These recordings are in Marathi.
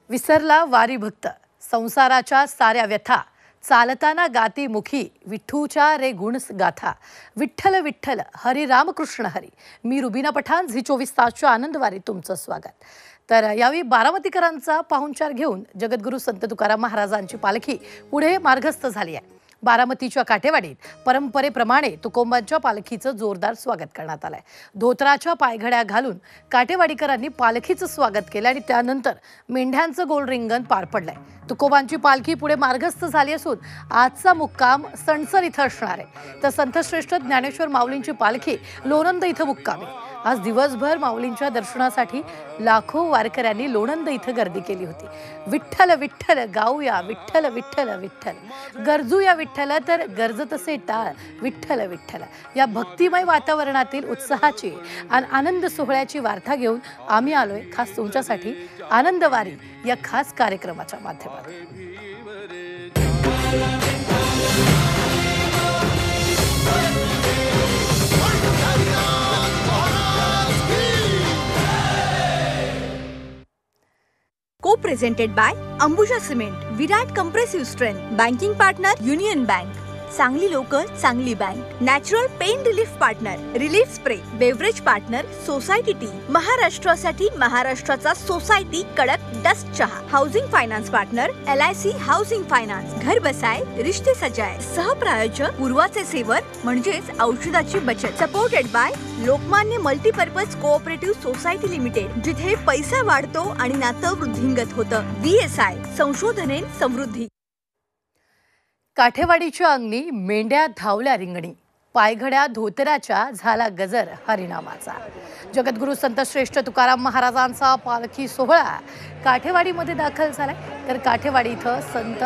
विसरला वारी भक्त संसाराच्या साऱ्या व्यथा चालताना गाती मुखी विठ्ठूच्या रे गुण गाथा विठ्ठल विठ्ठल हरी रामकृष्ण हरी। मी रुबीना पठाण झी 24 तासच्या आनंदवारी तुमचं स्वागत। तर यावेळी बारामतीकरांचा पाहुणचार घेऊन जगद्गुरू संत तुकाराम महाराजांची पालखी पुढे मार्गस्थ झाली आहे। बारामतीच्या काठेवाडीत परंपरेप्रमाणे तुकोबांच्या पालखीचं जोरदार स्वागत करण्यात आलंय। धोतराच्या पायघड्या घालून काठेवाडीकरांनी पालखीचं स्वागत केलं आणि त्यानंतर मेंढ्यांचं गोल रिंगण पार पडलंय। तुकोबांची पालखी पुढे मार्गस्थ झाली असून आजचा मुक्काम सणसर इथं असणार आहे। तर संतश्रेष्ठ ज्ञानेश्वर माऊलींची पालखी लोणंद इथं मुक्कामी। आज दिवसभर माऊलींच्या दर्शनासाठी लाखो वारकऱ्यांनी लोणंद इथं गर्दी केली होती। विठ्ठल विठ्ठल गाऊया विठ्ठल विठ्ठल विठ्ठल गरजूया विठ्ठल तर गरजतसे टाळ विठ्ठल विठ्ठल या भक्तिमय वातावरणातील उत्साहाची आणि आनंद सोहळ्याची वार्ता घेऊन आम्ही आलोय खास तुमच्यासाठी आनंदवारी या खास कार्यक्रमाच्या माध्यमातून। Co-presented by Ambuja Cement, Virat Compressive Strength, Banking Partner Union Bank, चांगली लोकं चांगली bank, natural pain relief partner relief spray, beverage partner society T, महाराष्ट्रासाठी महाराष्ट्राचा सोसायटी कडक डस्ट चहा, housing finance partner LIC housing finance, घर बसाय रिश्ते सजाय, सहप्रायोजक पूर्वाचे सेवर म्हणजेच औषधाची बचत, supported by Lokmanya multipurpose cooperative society limited, जिथे पैसा वाढतो आणि नातं वृद्धिंगत होतं। VSI संशोधने समृद्धी। काठेवाडीच्या अंगणी मेंढ्या धावल्या रिंगणी, पायघड्या धोतराच्या झाला गजर हरिनामाचा। जगद्गुरू संत श्रेष्ठ तुकाराम महाराजांचा पालखी सोहळा काठेवाडीमध्ये दाखल झालाय। तर काठेवाडी इथं संत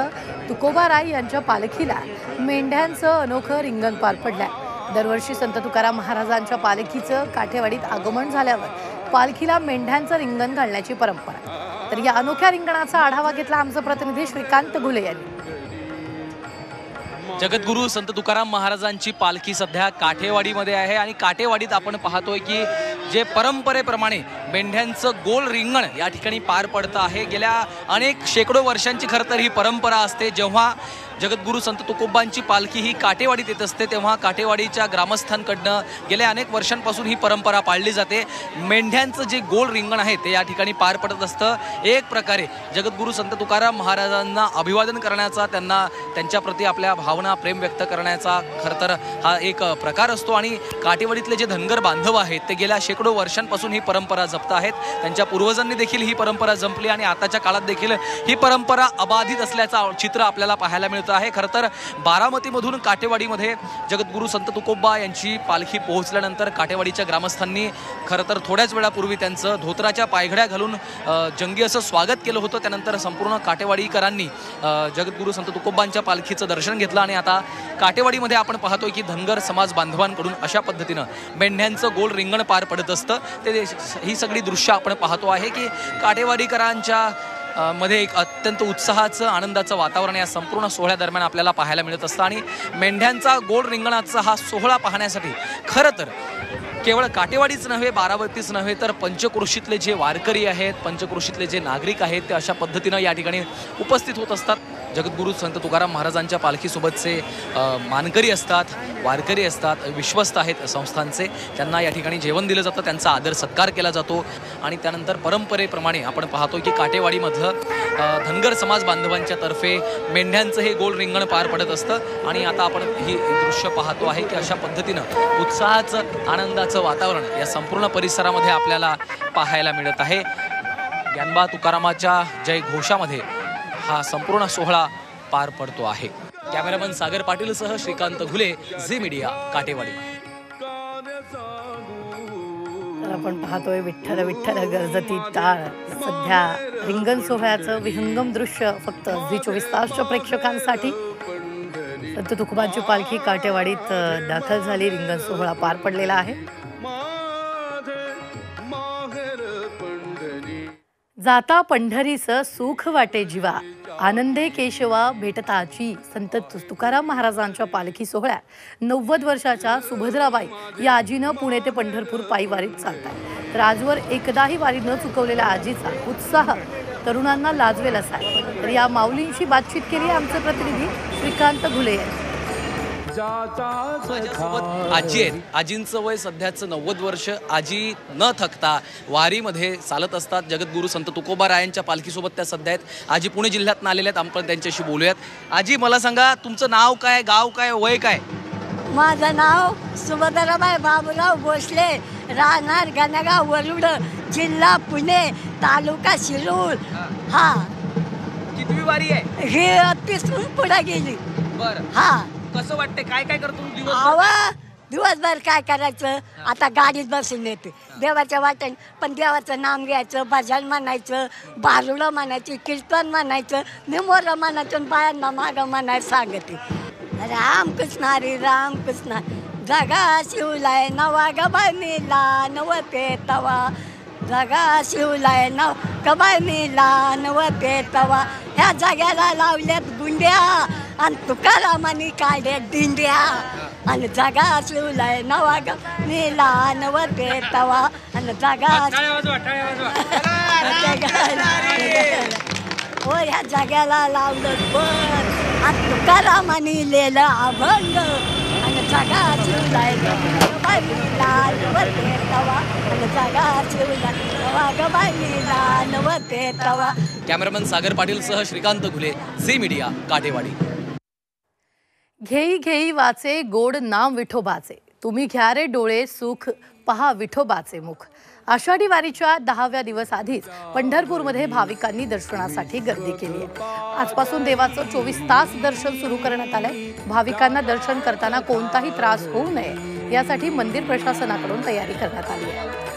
तुकोबाराय यांच्या पालखीला मेंढ्यांचं अनोखं रिंगण पार पडलंय। दरवर्षी संत तुकाराम महाराजांच्या पालखीचं काठेवाडीत आगमन झाल्यावर पालखीला मेंढ्यांचं रिंगण घालण्याची परंपरा आहे। तर या अनोख्या रिंगणाचा आढावा घेतला आमचे प्रतिनिधी श्रीकांत घुले यांनी। जगद्गुरू संत तुकाराम महाराजांची पालखी सध्या काठेवाडीमध्ये आहे आणि काठेवाडीत आपण पाहतोय की जे परंपरेप्रमाणे मेंढ्यांचं गोल रिंगण या ठिकाणी पार पडतं आहे। गेल्या अनेक शेकडो वर्षांची खरं तर ही परंपरा असते। जेव्हा जगद्गुरू संत तुकोबांची पालखी ही काठेवाडीत येत असते तेव्हा काठेवाडीच्या ग्रामस्थांकडनं गेल्या अनेक वर्षांपासून ही परंपरा पाळली जाते। मेंढ्यांचं जे गोल रिंगण आहे ते या ठिकाणी पार पडत असतं। एक प्रकारे जगद्गुरू संत तुकाराम महाराजांना अभिवादन करण्याचा, त्यांना त्यांच्याप्रती आपल्या भावना प्रेम व्यक्त करण्याचा खरं तर हा एक प्रकार असतो आणि काठेवाडीतले जे धनगर बांधव आहेत ते गेल्या शेकडो वर्षांपासून ही परंपरा जपत आहेत। त्यांच्या पूर्वजांनी देखील ही परंपरा जपली आणि आताच्या काळात देखील ही परंपरा अबाधित असल्याचं चित्र आपल्याला पाहायला मिळतं आहे। खरं तर बारामतीमधून काठेवाडीमध्ये जगद्गुरू संत तुकोबा यांची पालखी पोहोचल्यानंतर काठेवाडीच्या ग्रामस्थांनी खरं तर थोड्याच वेळापूर्वी त्यांचं धोतराच्या पायघड्या घालून जंगी असं स्वागत केलं होतं। त्यानंतर संपूर्ण काठेवाडीकरांनी जगद्गुरू संत तुकोबांच्या पालखीचं दर्शन घेतलं आणि आता काठेवाडीमध्ये आपण पाहतोय की धनगर समाज बांधवांकडून अशा पद्धतीनं मेंढ्यांचं गोल रिंगण पार पडत असतं। ते ही सगळी दृश्य आपण पाहतो आहे की काठेवाडीकरांच्या मध्ये एक अत्यंत उत्साहाचं आनंदाचं वातावरण या संपूर्ण सोहळ्यादरम्यान आपल्याला पाहायला मिळत असतं आणि मेंढ्यांचा गोल रिंगणाचा हा सोहळा पाहण्यासाठी खरं तर केवळ काठेवाडीच नव्हे, बारामतीच नव्हे तर पंचक्रोशीतले जे वारकरी आहेत, पंचक्रोशीतले जे नागरिक आहेत ते अशा पद्धतीनं या ठिकाणी उपस्थित होत असतात। जगद्गुरू संत तुकाराम महाराजांच्या पालखीसोबतचे मानकरी असतात, वारकरी असतात, विश्वस्त आहेत संस्थांचे, त्यांना या ठिकाणी जेवण दिलं जातं, त्यांचा आदर सत्कार केला जातो आणि त्यानंतर परंपरेप्रमाणे आपण पाहतो की काठेवाडीमधलं धनगर समाज बांधवांच्या तर्फे मेंढ्यांचं हे गोल रिंगण पार पडत असतं आणि आता आपण ही दृश्य पाहतो आहे की अशा पद्धतीनं उत्साहाचं आनंदाचं वातावरण या संपूर्ण परिसरामध्ये आपल्याला पाहायला मिळत आहे। ज्ञानबा तुकारामाच्या जय घोषामध्ये हा संपूर्ण सोहळा पार पडतो आहे। कॅमेरामन सागर पाटीलसह श्रीकांत घुले, झी मीडिया, काठेवाडी। आपण पाहतोय विठ्ठल विठ्ठल गरजती टाळ। सध्या रिंगण सोहळ्याचं विहंगम दृश्य फक्त झी 24 तासच्या प्रेक्षकांसाठी। संत तुकोबांची पालखी काठेवाडीत दाखल झाली, रिंगण सोहळा पार पडलेला आहे। जाता पंढरीस सुख वाटे जीवा, आनंदे केशवा भेटताची संत तुकाराम महाराजांच्या पालखी सोहळ्यात 90 वर्षाच्या सुभद्राबाई या आजीनं पुणे ते पंढरपूर पायी वारीत चालतात। तर आजवर एकदाही वारी न चुकवलेल्या आजीचा उत्साह तरुणांना लाजवेल असा आहे. तर या माऊलींशी बातचीत केली आमचे प्रतिनिधी श्रीकांत घुले यांनी. माझ्यासोबत आजी आहेत. आजींचं वय सध्याचं 90 वर्ष. आजी न थकता वारीमध्ये चालत असतात. जगद्गुरू संत तुकोबारायांच्या पालखीसोबत त्या सध्या आहेत. आजी पुणे जिल्ह्यातून आलेल्या आहेत. आपण त्यांच्याशी बोलूयात. आजी, मला सांगा, तुमचं नाव काय, गाव काय, वय काय? माझं नाव सुभद्राबाई बाबूराव भोसले, राहणार गणगाव वरुड, जिल्हा पुणे, तालुका शिरूर. हा, कितवी वारी आहे? हे 30 पुढे गेली. बरं, हा. कसं वाटतंय? काय काय करतो दिवस? दिवसभर काय करायचं, आता गाडीत बसून येते देवाच्या वाटेन. पण देवाचं नाम घ्यायचं, भजन म्हणायचं, बारुडं म्हणायची, कीर्तन म्हणायचं, निमोर म्हणायचं, बायांना मागं म्हणायला सांगते. रामकृष्ण हरी रामकृष्ण, जगा शिवलाय नवा गबाय मिला नवते तवा, जगा शिवलाय नव गबाय मिला नवते तवा. ह्या जाग्याला लावल्यात गुंड्या आणि तुकारामानी काढे दिंड्या, आणि जगा शिवलाय नवा गबाय नवते तवा, आणि जगा हो ह्या जाग्याला लावलं पण आणि तुकारामानी लिहिलं अभंग, आणि जगा शिवलाय गबाय नवते तवा, आणि जगा शिवलाय नवा गबाय नवते तवा. कॅमेरामन सागर पाटील सह श्रीकांत घुले, झी मीडिया, काटेवाडी. घेई घेई वाचे गोड नाम विठोबाचे, तुम्ही घ्या रे डोळे सुख पहा विठोबाचे मुख. आषाढी वारीच्या 10व्या दिवस आधीच पंढरपूरमध्ये भाविकांनी दर्शनासाठी गर्दी केली आहे. आजपासून देवाचं 24 तास दर्शन सुरू करण्यात आलंय. भाविकांना दर्शन करताना कोणताही त्रास होऊ नये यासाठी मंदिर प्रशासनाकडून तयारी करण्यात आली आहे.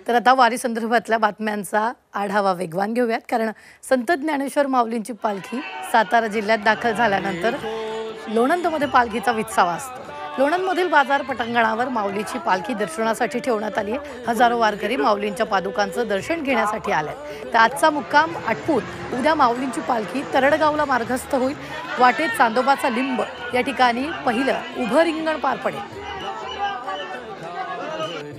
तर आता वारी संदर्भातल्या बातम्यांचा आढावा वेगवान घेऊयात, कारण संत ज्ञानेश्वर माऊलींची पालखी सातारा जिल्ह्यात दाखल झाल्यानंतर लोणंदमध्ये पालखीचा वित्सावा असतो. लोणंदमधील बाजार पटांगणावर माऊलीची पालखी दर्शनासाठी ठेवण्यात आली आहे. हजारो वारकरी माऊलींच्या पादुकांचं दर्शन घेण्यासाठी आलेत. तर आजचा मुक्काम आटपून उद्या माऊलींची पालखी तरडगावला मार्गस्थ होईल. वाटेत चांदोबाचा लिंब या ठिकाणी पहिलं उभं रिंगण पार पडेल.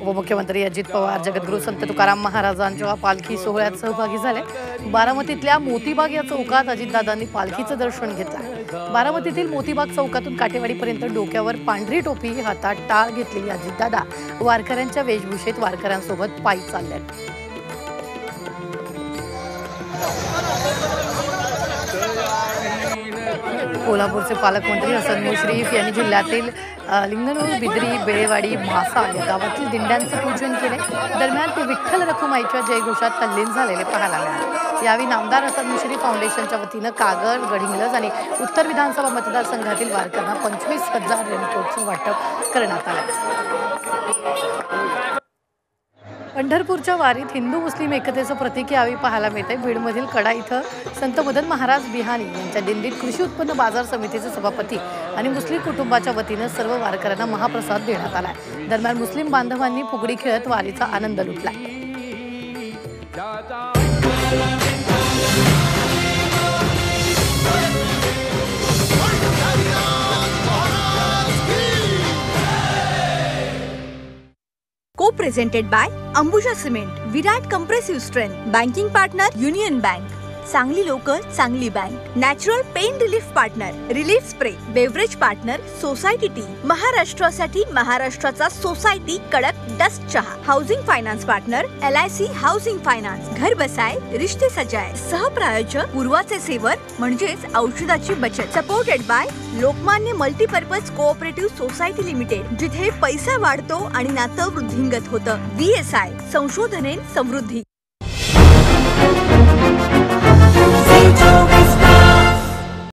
उपमुख्यमंत्री अजित पवार जगद्गुरू संत तुकाराम महाराजांच्या पालखी सोहळ्यात सहभागी झाले. बारामतीतल्या मोतीबाग या चौकात अजितदादांनी पालखीचं दर्शन घेतलं. बारामतीतील मोतीबाग चौकातून काटेवाडीपर्यंत डोक्यावर पांढरी टोपी, हातात टाळ घेतलेली अजितदादा वारकऱ्यांच्या वेशभूषेत वारकऱ्यांसोबत पायी चालले. कोल्हापूरचे पालकमंत्री हसन मुश्रीफ यांनी जिल्ह्यातील लिंगणूर, बिद्री, बेळेवाडी, म्हासा या गावातील दिंड्यांचं पूजन केले. दरम्यान ते विठ्ठल रखुमाईच्या जयघोषात तल्लीन झालेले पाहायला मिळाले. यावेळी नामदार हसन मुश्रीफ फाउंडेशनच्या वतीनं कागल, गडहिंग्लज आणि उत्तर विधानसभा मतदारसंघातील वारकऱ्यांना 25,000 रेनकोटचं वाटप करण्यात आलं. पंढरपूरच्या वारीत हिंदू मुस्लिम एकतेचं प्रतीक यावेळी पाहायला मिळते. बीडमधील कडा इथं संत मदन महाराज बिहानी यांच्या दिंडीत कृषी उत्पन्न बाजार समितीचे सभापती आणि मुस्लिम कुटुंबाच्या वतीनं सर्व वारकऱ्यांना महाप्रसाद देण्यात आला. दरम्यान मुस्लिम बांधवांनी फुगडी खेळत वारीचा आनंद लुटला. Co-presented by Ambuja cement, Virat compressive strength, banking partner union bank, चांगली लोकं चांगली bank, natural pain relief partner relief spray, beverage partner society T, महाराष्ट्रासाठी महाराष्ट्राचा सोसायटी कडक डस्ट चहा, housing finance partner LIC housing finance, घर बसाय रिश्ते सजाय, सहप्रायोजक पूर्वाचे सेवर म्हणजेच औषधाची बचत. Supported by Lokmanya multipurpose cooperative society limited, जिथे पैसा वाढतो आणि नातं वृद्धिंगत होतं. VSI संशोधने समृद्धी.